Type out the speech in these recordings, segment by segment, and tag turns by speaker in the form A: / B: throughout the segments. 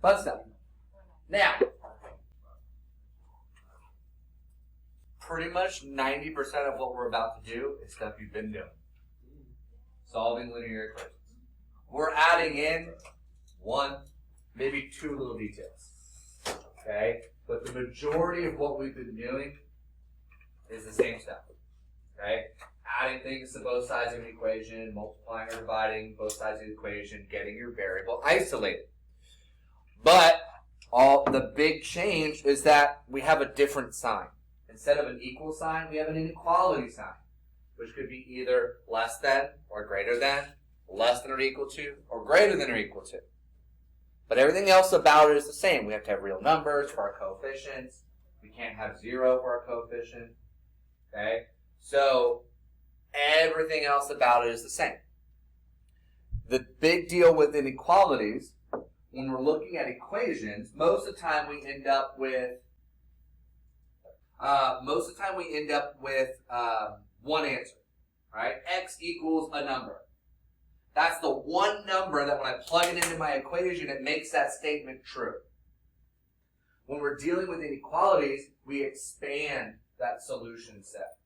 A: Fun stuff. Now, pretty much 90% of what we're about to do is stuff you've been doing. Solving linear equations. We're adding in one, maybe two little details. Okay? But the majority of what we've been doing is the same stuff. Okay? Adding things to both sides of an equation, multiplying or dividing both sides of the equation, getting your variable isolated. But the big change is that we have a different sign. Instead of an equal sign, we have an inequality sign, which could be either less than or greater than, less than or equal to, or greater than or equal to. But everything else about it is the same. We have to have real numbers for our coefficients. We can't have 0 for our coefficient. Okay? So everything else about it is the same. The big deal with inequalities, when we're looking at equations, most of the time we end up with one answer, right? X equals a number. That's the one number that when I plug it into my equation, it makes that statement true. When we're dealing with inequalities, we expand that solution set.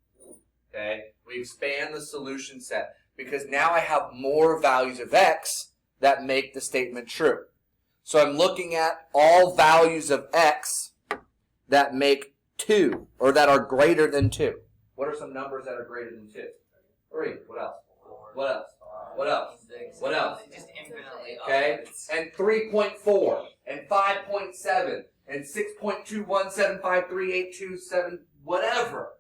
A: Okay? We expand the solution set because now I have more values of x that make the statement true. So I'm looking at all values of x that make 2, or that are greater than 2. What are some numbers that are greater than 2? 3. What else? What else? What else? What else?
B: Just infinitely.
A: Okay? And 3.4, and 5.7, and 6.2175387, whatever.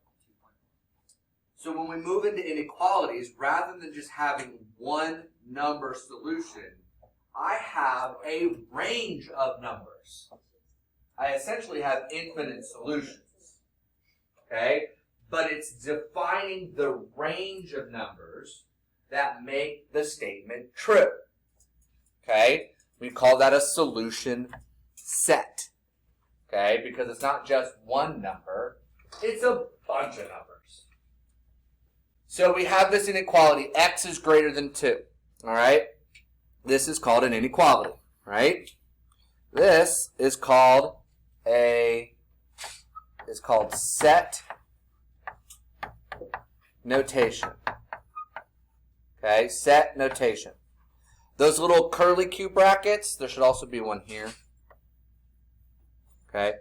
A: So when we move into inequalities, rather than just having one number solution, I have a range of numbers. I essentially have infinite solutions. Okay? But it's defining the range of numbers that make the statement true. Okay? We call that a solution set. Okay? Because it's not just one number, it's a bunch of numbers. So we have this inequality, x is greater than 2. Alright? This is called an inequality, right? This is called set notation. Okay, set notation. Those little curly Q brackets, there should also be one here. Okay.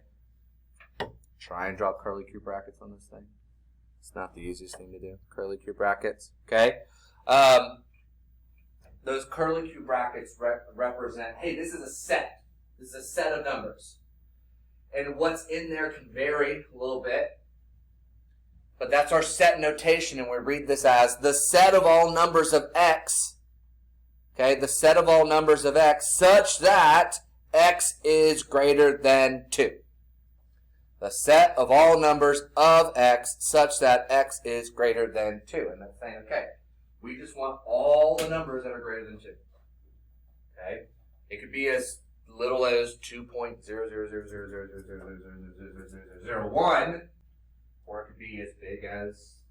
A: Try and draw curly Q brackets on this thing. It's not the easiest thing to do. Curly Q brackets. Okay. Those curly Q brackets represent, hey, this is a set. This is a set of numbers. And what's in there can vary a little bit. But that's our set notation, and we read this as the set of all numbers of x. Okay, the set of all numbers of x such that x is greater than 2. The set of all numbers of x such that x is greater than 2. And that's saying, okay, we just want all the numbers that are greater than 2. Okay? It could be as little as 2.00000000001, or it could be as big as,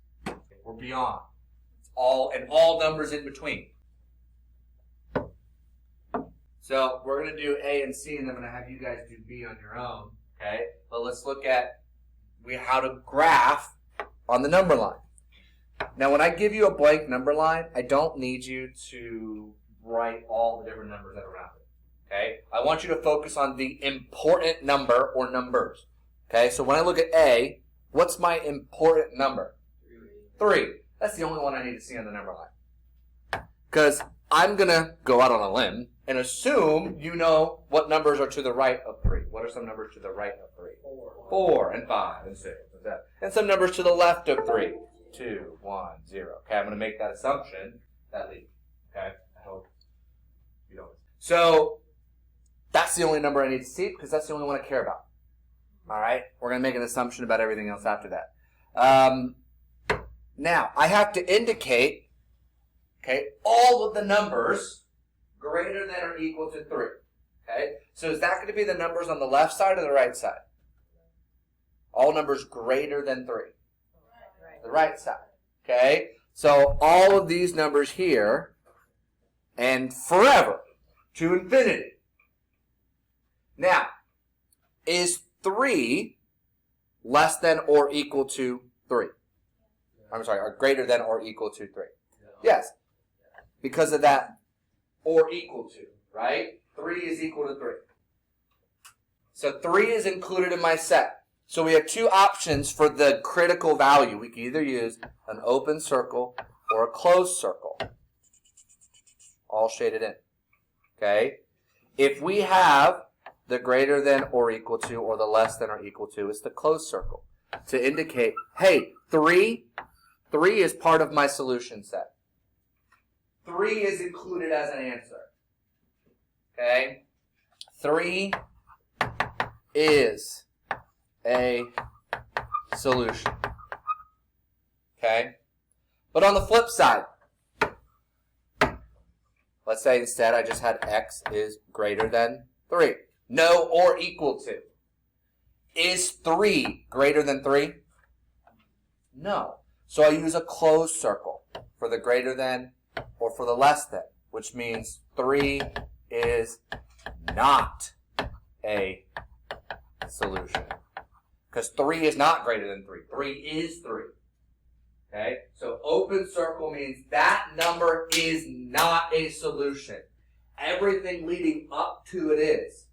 A: or beyond. It's all numbers in between. So we're going to do A and C, and I'm going to have you guys do B on your own. Okay? But let's look at how to graph on the number line. Now, when I give you a blank number line, I don't need you to write all the different numbers that are around it. Okay? I want you to focus on the important number or numbers. Okay? So when I look at A, what's my important number? 3. That's the only one I need to see on the number line. Because I'm going to go out on a limb and assume you know what numbers are to the right of 3. What are some numbers to the right of 3? 4 and 5 and 6 and 7. And some numbers to the left of 3. 2, 1, 0. Okay, I'm going to make that assumption, that leap. Okay, I hope you don't. So that's the only number I need to see because that's the only one I care about. All right, we're going to make an assumption about everything else after that. Now, I have to indicate, okay, all of the numbers greater than or equal to 3. Okay, so is that going to be the numbers on the left side or the right side? All numbers greater than 3. The right side. Okay, so all of these numbers here and forever to infinity.
B: Now, is 3 less than or equal to 3? I'm sorry, or greater than or equal to 3? Yes. Because of that or equal to, right? 3 is equal to 3. So 3 is included in my set. So we have two options for the critical value. We can either use an open circle or a closed circle. All shaded in. Okay? If we have the greater than or equal to or the less than or equal to, it's the closed circle to indicate, hey, 3 is part of my solution set. 3 is included as an answer. Okay? 3 is a solution. Okay? But on the flip side, let's say instead I just had x is greater than 3. No or equal to. Is 3 greater than 3? No. So I use a closed circle for the greater than or for the less than, which means 3 is not a solution. Because 3 is not greater than 3. 3 is 3. Okay? So open circle means that number is not a solution. Everything leading up to it is.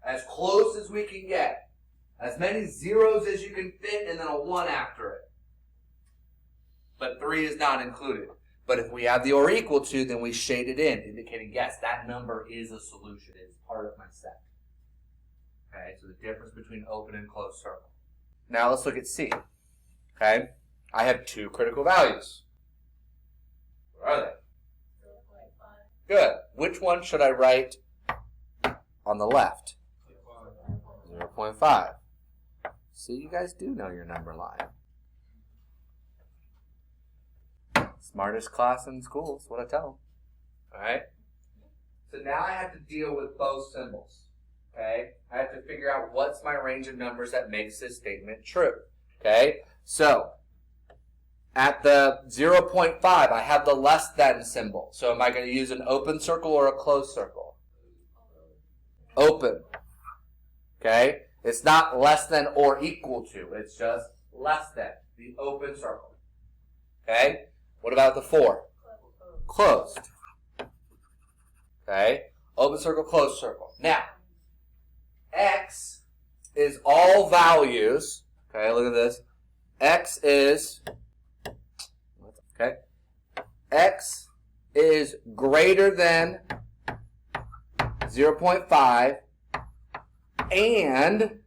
B: As close as we can get. As many zeros as you can fit and then a 1 after it. But 3 is not included. But if we have the or equal to, then we shade it in, indicating, yes, that number is a solution. It is part of my set. Okay, so the difference between open and closed circle. Now let's look at C. Okay, I have two critical values. Where are they? 0.5. Good. Which one should I write on the left? 0.5. See, you guys do know your number line. Smartest class in school is what I tell them. Alright? So now I have to deal with both symbols. Okay? I have to figure out what's my range of numbers that makes this statement true. Okay? So, at the 0.5, I have the less than symbol. So am I going to use an open circle or a closed circle? Open. Okay? It's not less than or equal to. It's just less than. The open circle. Okay? What about the 4? Closed. Okay? Open circle, closed circle. Now, x is all values. Okay, look at this. X is, okay, x is greater than 0.5 and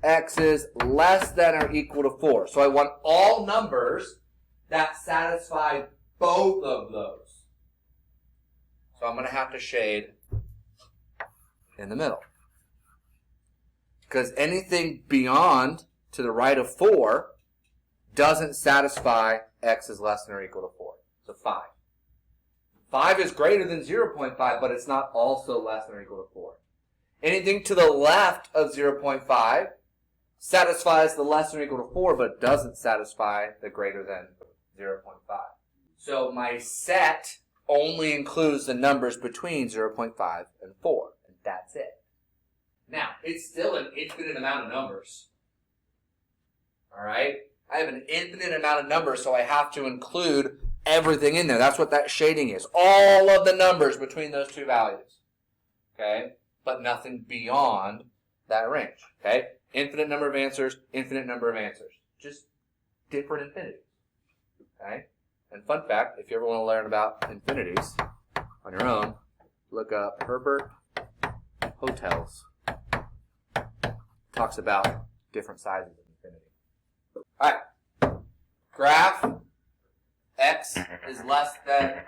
B: x is less than or equal to 4. So I want all numbers that satisfy both of those. So I'm going to have to shade in the middle. Because anything beyond to the right of 4 doesn't satisfy x is less than or equal to 4. So 5. 5 is greater than 0.5, but it's not also less than or equal to 4. Anything to the left of 0.5 satisfies the less than or equal to 4, but doesn't satisfy the greater than 0.5. So my set only includes the numbers between 0.5 and 4, and that's it. Now, it's still an infinite amount of numbers. Alright? I have an infinite amount of numbers, so I have to include everything in there. That's what that shading is. All of the numbers between those two values. Okay? But nothing beyond that range. Okay? Infinite number of answers, infinite number of answers. Just different infinities. Okay? And fun fact, if you ever want to learn about infinities on your own, look up Herbert Hotels. Talks about different sizes of infinity. Alright. Graph x is less than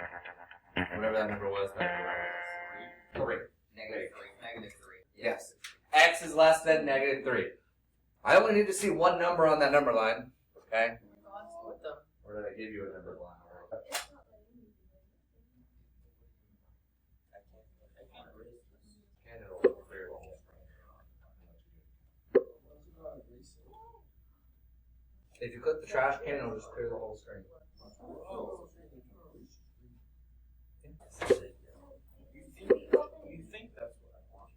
B: whatever that number was. 3.
A: Negative 3.
B: Yes. X is less than negative 3. I only need to see one number on that number line. Okay? Or did I give you a number line? If you click the trash can, it'll just clear the whole screen. You think that's what I want.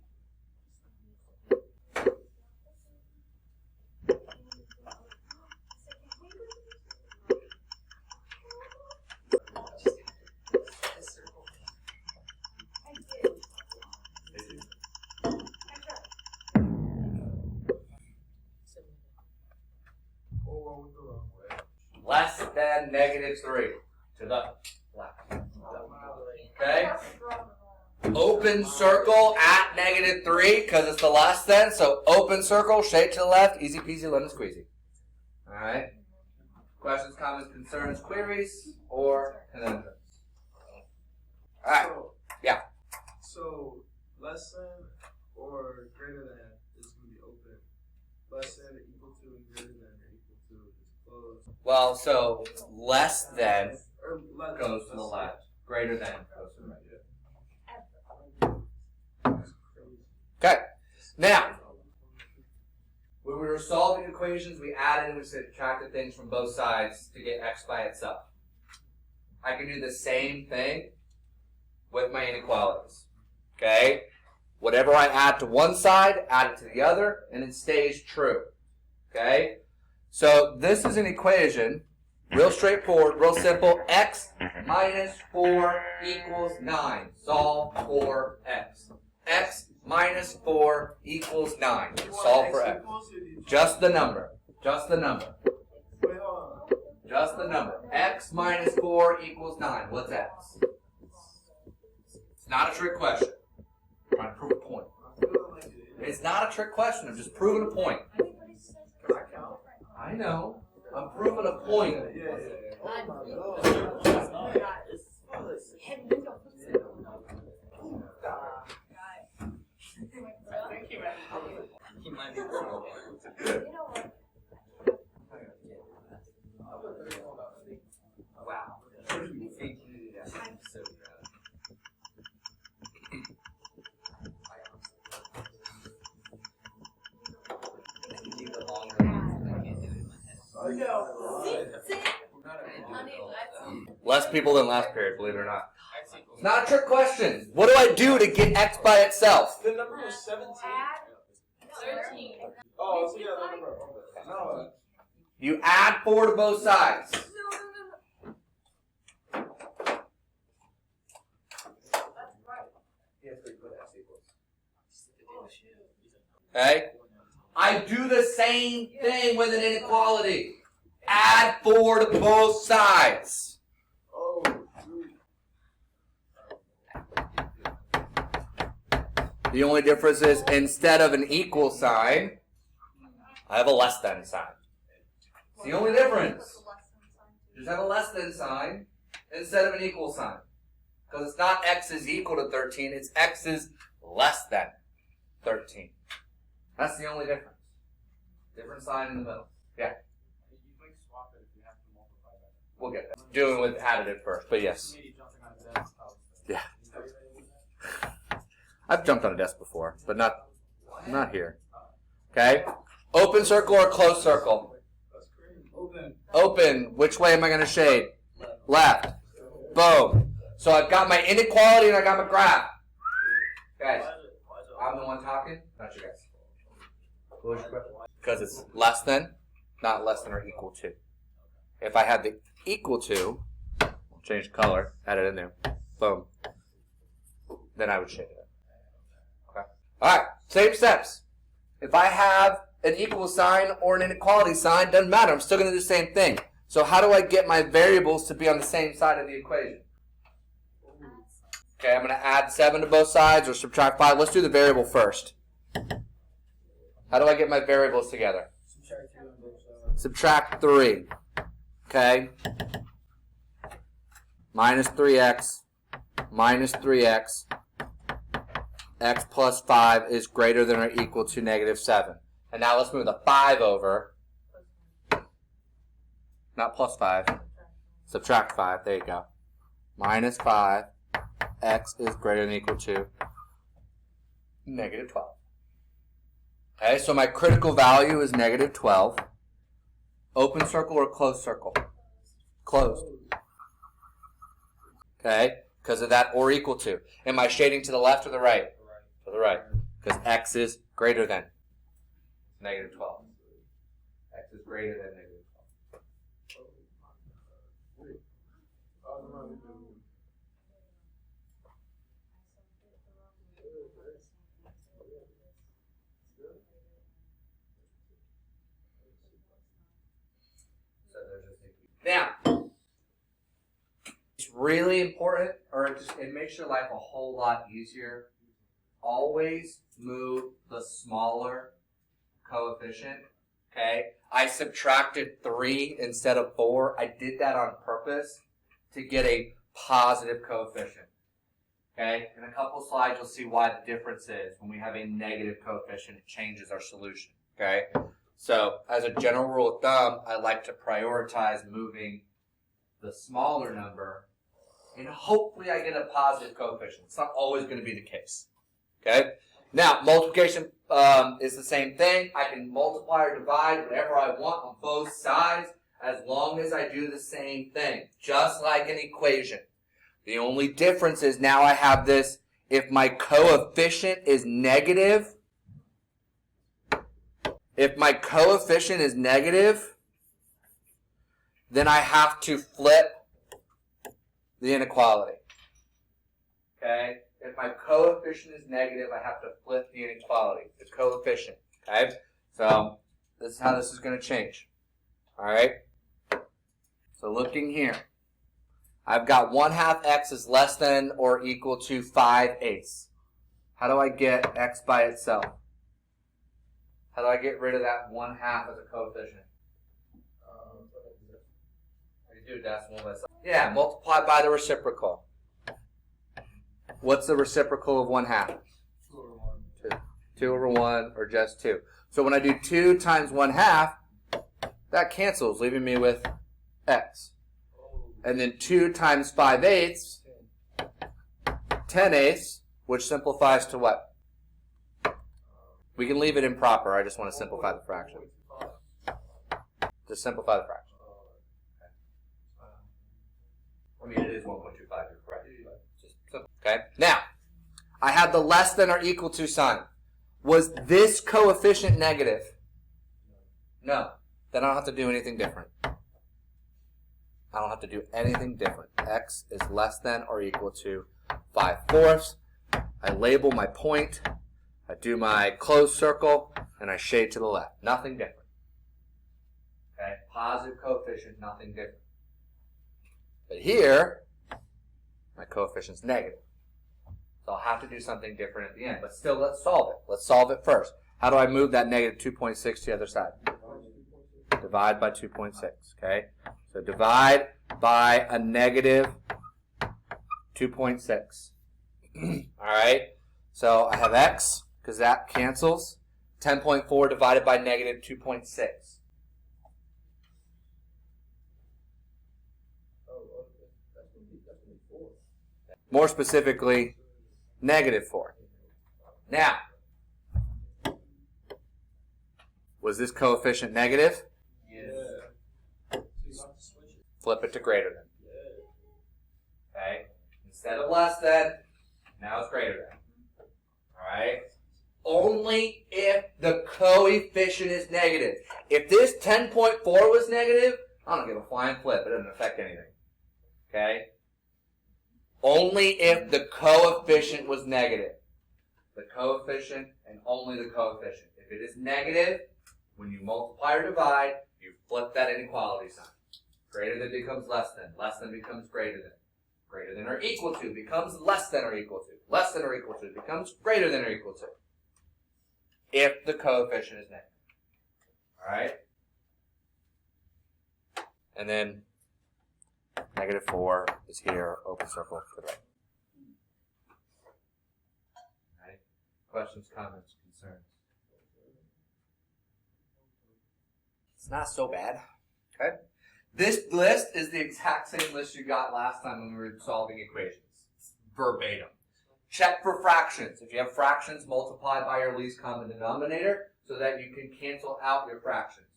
A: than negative 3. To the left. Okay? Open circle at negative 3 because it's the less than. So open circle, shade to the left, easy peasy, lemon squeezy. Alright? Questions, comments, concerns, queries, or conundrums? Alright. Yeah.
C: So less than or greater than is going to be open. Less than or equal to and greater than or equal to is closed.
A: Well, so less than
C: Or less
A: goes to the left. Greater than goes to the right. Okay. Now, when we were solving equations, we added and we subtracted things from both sides to get x by itself. I can do the same thing with my inequalities. Okay? Whatever I add to one side, add it to the other, and it stays true. Okay? So this is an equation, real straightforward, real simple. X minus 4 equals 9. Solve for x. X minus 4 equals 9. Solve for x. Just the number. Just the number.
C: Wait, hold on.
A: Just the number. X minus 4 equals 9. What's x? It's not a trick question. I'm trying to prove a point.
C: I feel like it is.
A: It's not a trick question. I'm just proving a point.
C: Can I count?
A: I know. I'm proving a point.
C: Yeah.
D: He might be wrong.
A: Wow. Less people than last period, believe it or not. It's not a trick question. What do I do to get x by itself?
C: The number was 17.
D: 13.
C: Oh, so yeah, the number. Okay. No.
A: You add 4 to both sides. Okay? I do the same thing with an inequality. Add 4 to both sides.
C: Oh,
A: The only difference is instead of an equal sign, I have a less than sign. It's the only difference. Just have a less than sign instead of an equal sign. Because it's not x is equal to 13, it's x is less than 13. That's the only difference. Different sign in the middle. Yeah.
C: You might swap it if you have to multiply that.
A: We'll get that. Doing with additive first, but yes.
C: Maybe jumping on a desk.
A: Yeah. I've jumped on a desk before, but not here. Okay? Open circle or closed circle?
C: That's great. Open.
A: Open. Which way am I going to shade? Left. Boom. So I've got my inequality and I got my graph. Guys, I'm the one talking, not you guys. What was your question? Because it's less than, not less than or equal to. If I had the equal to, I'll change the color, add it in there, boom, then I would shade it. Okay. All right, same steps. If I have an equal sign or an inequality sign, doesn't matter. I'm still going to do the same thing. So how do I get my variables to be on the same side of the equation? Okay, I'm going to add 7 to both sides or subtract 5. Let's do the variable first. How do I get my variables together?
C: Subtract 2 on both sides.
A: Subtract 3. Okay. Minus 3x. Minus 3x. X plus 5 is greater than or equal to negative 7. And now let's move the 5 over. Not plus 5. Subtract 5. There you go. Minus 5. X is greater than or equal to negative 12. Okay, so my critical value is negative 12. Open circle or closed circle? Closed. Okay, because of that or equal to. Am I shading to the left or the right? To the right. Because x is greater than negative 12. X is greater than negative 12. Now,
B: really important, or it makes your life a whole lot easier. Always move the smaller coefficient. Okay, I subtracted 3 instead of 4. I did that on purpose to get a positive coefficient. Okay, in a couple slides you'll see why the difference is. When we have a negative coefficient, it changes our solution. Okay, so as a general rule of thumb, I like to prioritize moving the smaller number, and hopefully I get a positive coefficient. It's not always going to be the case. Okay, now multiplication is the same thing. I can multiply or divide whatever I want on both sides as long as I do the same thing, just like an equation. The only difference is now I have this, if my coefficient is negative, then I have to flip the inequality. Okay? If my coefficient is negative, I have to flip the inequality, the coefficient. Okay? So this is how this is going to change. All right? So looking here, I've got 1/2 x is less than or equal to 5/8. How do I get x by itself? How do I get rid of that 1/2 as a coefficient? You do decimal by itself. Yeah, multiply by the reciprocal. What's the reciprocal of 1/2?
C: 2 over 1.
B: 2. 2 over 1, or just 2. So when I do 2 times 1/2, that cancels, leaving me with x. And then 2 times 5/8, 10/8, which simplifies to what? We can leave it improper. I just want to simplify the fraction. Just simplify the fraction. I mean, it is 1.25. You're correct. Just simple. Okay. Now, I have the less than or equal to sign. Was this coefficient negative? No. Then I don't have to do anything different. I don't have to do anything different. X is less than or equal to 5/4. I label my point. I do my closed circle, and I shade to the left. Nothing different. Okay? Positive coefficient, nothing different. But here, my coefficient's negative. So I'll have to do something different at the end. But still, let's solve it. Let's solve it first. How do I move that negative 2.6 to the other side? Divide by 2.6. Okay? So divide by a negative 2.6. All right? So I have x, because that cancels. 10.4 divided by negative 2.6. More specifically, negative 4. Now, was this coefficient negative?
C: Yeah.
B: Flip it to greater than. Okay? Instead of less than, now it's greater than. Alright? Only if the coefficient is negative. If this 10.4 was negative, I don't give a flying flip. It doesn't affect anything. Okay? Only if the coefficient was negative. The coefficient and only the coefficient. If it is negative, when you multiply or divide, you flip that inequality sign. Greater than becomes less than becomes greater than. Greater than or equal to becomes less than or equal to. Less than or equal to becomes greater than or equal to. If the coefficient is negative. Alright? And then negative 4 is here, open circle to the right. Alright? Questions, comments, concerns? It's not so bad. Okay? This list is the exact same list you got last time when we were solving equations. It's verbatim. Check for fractions. If you have fractions, multiply by your least common denominator so that you can cancel out your fractions.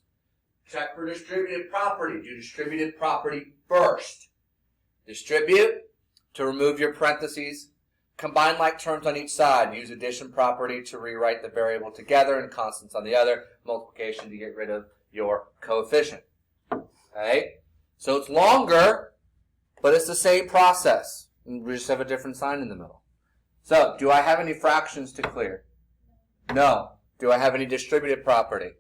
B: Check for distributive property. Do distributive property first. Distribute to remove your parentheses. Combine like terms on each side. Use addition property to rewrite the variable together and constants on the other. Multiplication to get rid of your coefficient. Okay? So it's longer, but it's the same process. We just have a different sign in the middle. So, do I have any fractions to clear? No. Do I have any distributive property?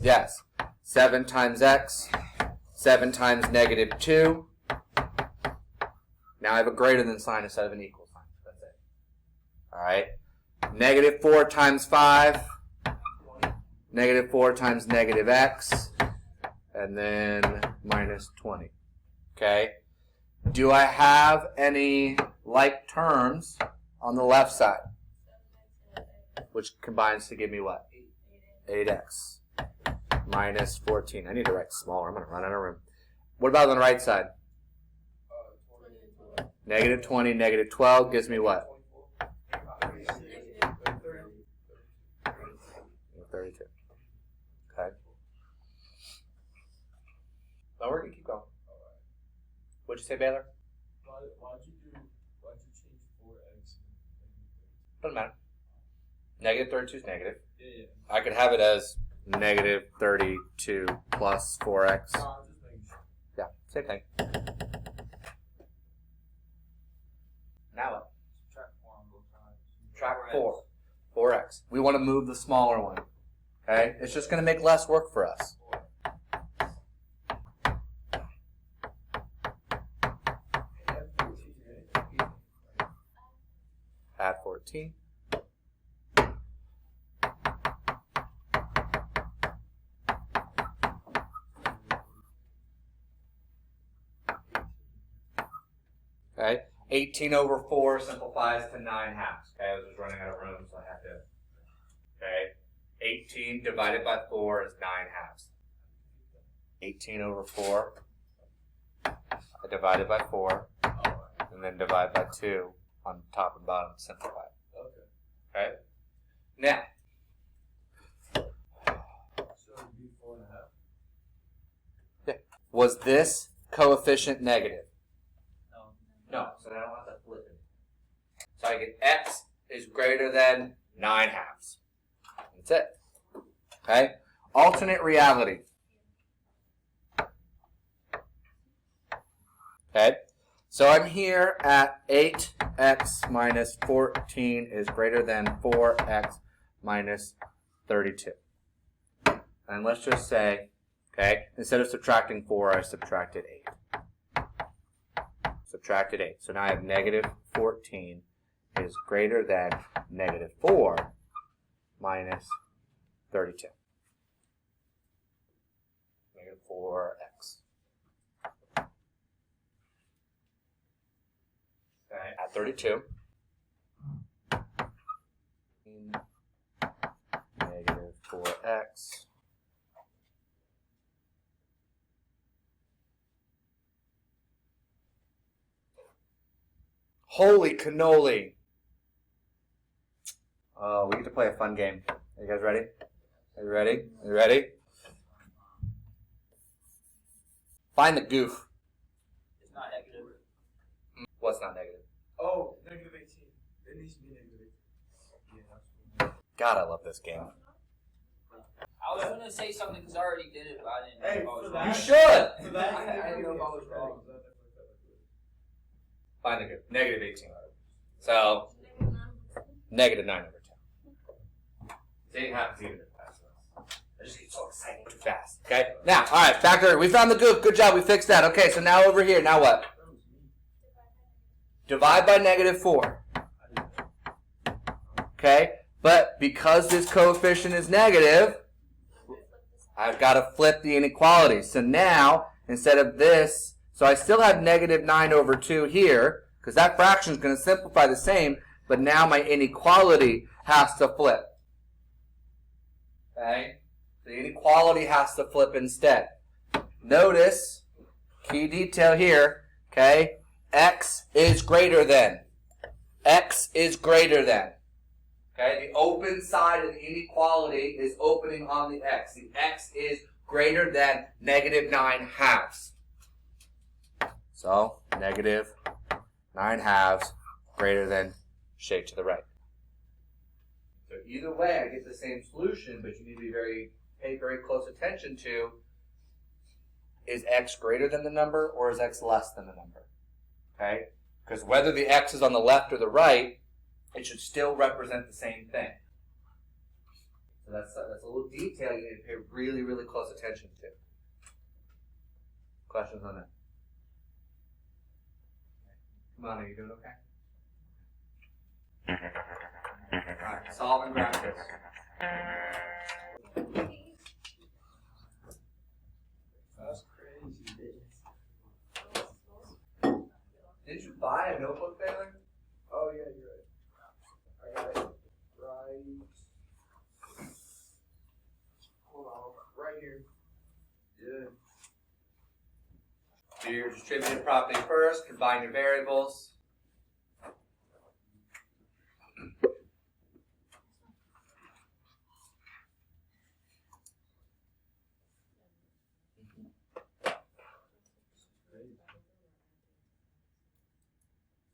B: Yes. 7 times x, 7 times negative 2. Now I have a greater than sign instead of an equal sign. That's it. All right. Negative 4 times 5. Negative 4 times negative x. And then minus 20. Okay. Do I have any like terms on the left side? Which combines to give me what? 8x minus 14. I need to write smaller. I'm going to run out of room. What about on the right side? Negative 20, negative 12 gives me what? 32. Okay. No, we're going to keep going. What'd you say, Baylor?
C: Why'd you change 4x?
B: Doesn't matter. Negative 32 is negative.
C: Yeah.
B: I could have it as negative 32 plus 4x.
C: No, I'm just making sure.
B: Yeah, same thing. Now what?
C: Track 4 on both sides.
B: Track 4. 4x. We want to move the smaller one. Okay? It's just going to make less work for us. Add 14. Okay, 18 over 4 simplifies to 9 halves. Okay, I was just running out of room, so I have to. Okay, 18 divided by 4 is 9 halves. 18 over 4, I divide it by 4, and then divide by 2 on top and bottom to simplify it. Okay, now.
C: So it'd be 4.5.
B: Yeah. Was this coefficient negative?
A: No, so then I don't have to flip it. So I get x is greater than 9 halves.
B: That's it. Okay? Alternate reality. Okay? So I'm here at 8x minus 14 is greater than 4x minus 32. And let's just say, okay, instead of subtracting 4, I subtracted 8. Subtracted 8. So now I have negative 14 is greater than negative 4 minus 32. Negative 4x. Okay, at 32. Negative 4x. Holy cannoli. Oh, we get to play a fun game. Are you guys ready? Are you ready? Are you ready? Find the goof.
D: It's not negative.
B: What's not negative?
C: Oh, negative 18. It needs to be negative 18. Yeah, that's
B: God, I love this game.
D: I was gonna say something because I already did it, but I didn't
C: Hey,
D: know if I was
C: for
D: wrong.
B: You
C: that-
B: should!
C: For that,
D: I didn't know if I was wrong.
B: Find the goof. Negative 18. So, negative 9 over 10. It ain't happens even fast. I just get so excited too fast. Okay? Now, alright, factor. We found the goof. Good job. We fixed that. Okay, so now over here. Now what? Divide by negative 4. Okay? But because this coefficient is negative, I've got to flip the inequality. So now, instead of this, so I still have negative 9 over 2 here, because that fraction is going to simplify the same, but now my inequality has to flip. Okay? The inequality has to flip instead. Notice, key detail here, okay? X is greater than. X is greater than. Okay? The open side of the inequality is opening on the x. The x is greater than negative 9 halves. So, negative 9 halves greater than shade to the right. So either way, I get the same solution, but you need to pay very close attention to, is x greater than the number or is x less than the number? Okay? Because whether the x is on the left or the right, it should still represent the same thing. So that's a little detail you need to pay really, really close attention to. Questions on that?
A: Come on, are you doing okay? Alright, solve and graph this.
C: That's crazy.
A: Did you buy a notebook, Baylor?
C: Oh yeah, you're right. I got it right. Hold on, right here. Yeah.
A: Do your distributive property first, combine your variables.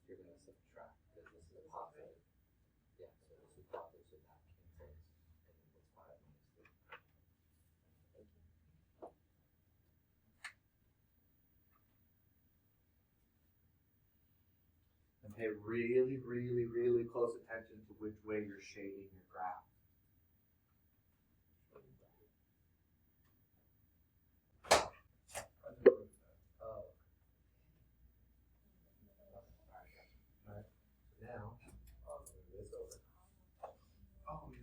A: You're going to subtract because this is a positive. Yeah, so this is positive, so that cancels. And then it's 5 minus 3. And pay really, really, really close attention to which way you're shading your graph. Oh. Alright. Now, I'll move this over.
C: Oh yeah.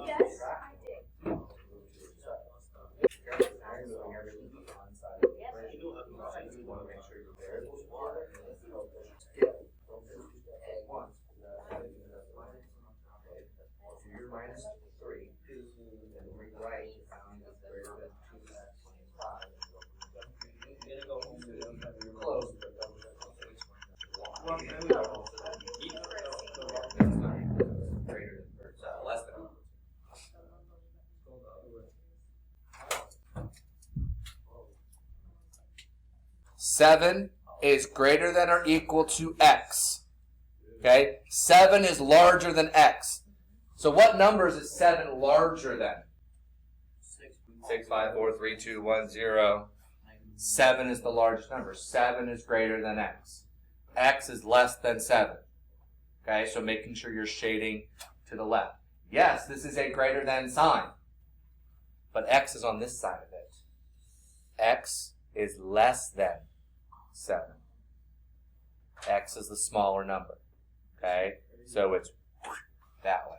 E: Yes, I did.
A: You're minus 3. And rewrite greater than 2x. Close. Greater than, or less than.
B: 7 is greater than or equal to x. Okay? 7 is larger than x. So what numbers is 7 larger than? 6, 5, 4, 3, 2, 1, 0. 7 is the largest number. 7 is greater than x. X is less than 7. Okay, so making sure you're shading to the left. Yes, this is a greater than sign. But x is on this side of it. X is less than 7. X is the smaller number. Okay, so it's that way.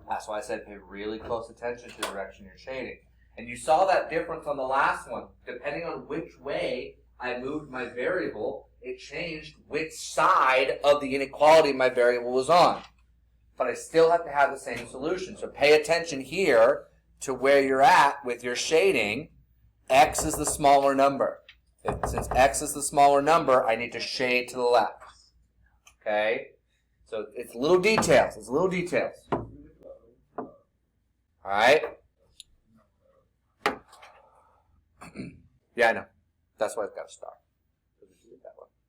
B: That's why I said pay really close attention to the direction you're shading. And you saw that difference on the last one. Depending on which way I moved my variable, it changed which side of the inequality my variable was on. But I still have to have the same solution. So pay attention here to where you're at with your shading. X is the smaller number. Since x is the smaller number, I need to shade to the left. Okay? So it's little details. It's little details. Alright? Yeah, I know. That's why I've got to start.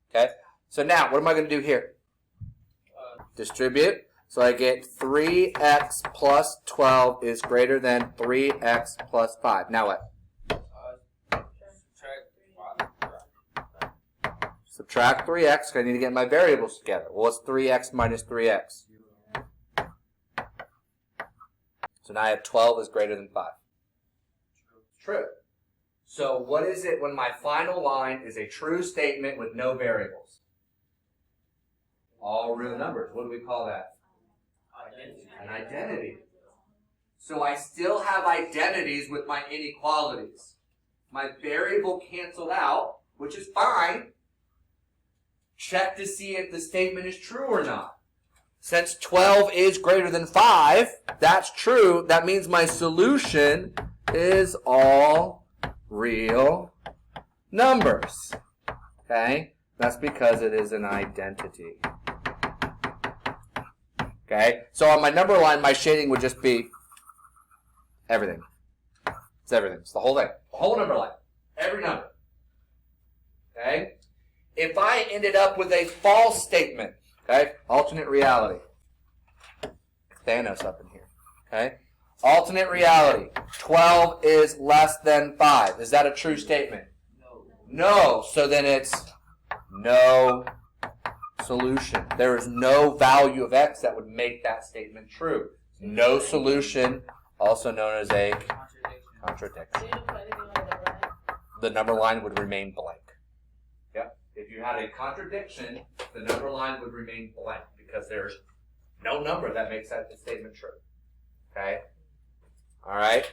B: Okay? So now, what am I going to do here? Distribute. So I get 3x plus 12 is greater than 3x plus 5. Now what? Subtract 3x, because I need to get my variables together. Well, what's 3x minus 3x? So now I have 12 is greater than 5. True. So what is it when my final line is a true statement with no variables? All real numbers. What do we call that? An identity. So I still have identities with my inequalities. My variable canceled out, which is fine. Check to see if the statement is true or not. Since 12 is greater than 5, that's true. That means my solution is all real numbers. Okay? That's because it is an identity. Okay? So on my number line, my shading would just be everything. It's everything. It's the whole thing. The whole number line. Every number. Okay? If I ended up with a false statement, okay, alternate reality, Thanos up in here. Okay? Alternate reality. 12 is less than 5. Is that a true statement? No. So then it's no solution. There is no value of x that would make that statement true. No solution, also known as a contradiction. The number line would remain blank. Yep. If you had a contradiction, the number line would remain blank because there's no number that makes that statement true. Okay? All right?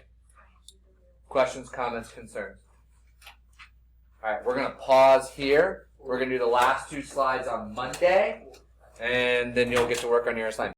B: Questions, comments, concerns? All right, we're going to pause here. We're going to do the last 2 slides on Monday, and then you'll get to work on your assignment.